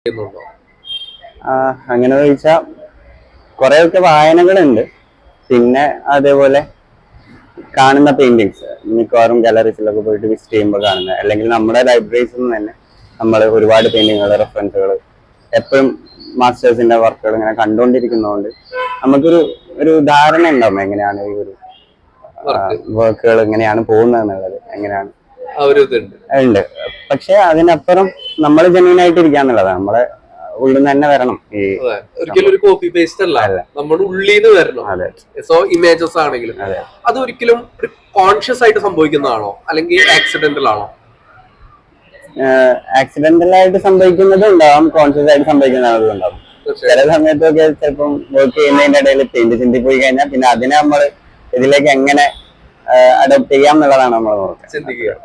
ചെയ്യുന്നുണ്ടോ? അങ്ങനെ ചോദിച്ചാൽ കുറെയൊക്കെ വായനകളുണ്ട്. പിന്നെ അതേപോലെ കാണുന്ന പെയിന്റിങ്സ് മിക്കവാറും ഗാലറീസിലൊക്കെ പോയിട്ട് വിസിറ്റ് ചെയ്യുമ്പോൾ കാണുന്നത്, അല്ലെങ്കിൽ നമ്മുടെ ലൈബ്രറീസിൽ നിന്ന് തന്നെ നമ്മൾ ഒരുപാട് പെയിന്റിങ്ങുകൾ, റെഫറൻസുകൾ എപ്പോഴും മാസ്റ്റേഴ്സിന്റെ വർക്കുകൾ ഇങ്ങനെ കണ്ടുകൊണ്ടിരിക്കുന്നതുകൊണ്ട് നമുക്കൊരു ഒരു ധാരണ ഉണ്ടാവും എങ്ങനെയാണ് ഈ ഒരു വർക്കുകൾ എങ്ങനെയാണ് പോകുന്നത് എന്നുള്ളത്, എങ്ങനെയാണ് ഉണ്ട്. പക്ഷെ അതിനപ്പുറം നമ്മൾ ജെന്യൂൻ ആയിട്ട് ഇരിക്കാന്നുള്ളതാണ്, നമ്മളെ ഉള്ളിൽ നിന്ന് തന്നെ വരണം. ഈ ഒരിക്കലും ഒരു കോപ്പി പേസ്റ്റ് അല്ല, നമ്മുടെ ഉള്ളിൽ നിന്ന് വരണം. സോ ഇമേജസ് ആണെങ്കിലും അത് ഒരിക്കലും ഒരു കോൺഷ്യസ് ആയിട്ട് സംഭവിക്കുന്നതാണോ അല്ലെങ്കിൽ ആക്സിഡന്റൽ ആണോ? ആക്സിഡന്റൽ ആയിട്ട് സംഭവിക്കുന്നതും ഉണ്ടാവും, കോൺഷ്യസ് ആയിട്ട് സംഭവിക്കുന്നതും ഉണ്ടാവും. ചില സമയത്തൊക്കെ ചിലപ്പം വർക്ക് ചെയ്യുന്നതിന്റെ ഇടയിൽ പെയിന്റ് ചിന്തി പോയി കഴിഞ്ഞാൽ പിന്നെ അതിനെ നമ്മൾ ഇതിലേക്ക് എങ്ങനെ അഡോപ്റ്റ് ചെയ്യാം എന്നുള്ളതാണ് നമ്മൾ നോക്കുക.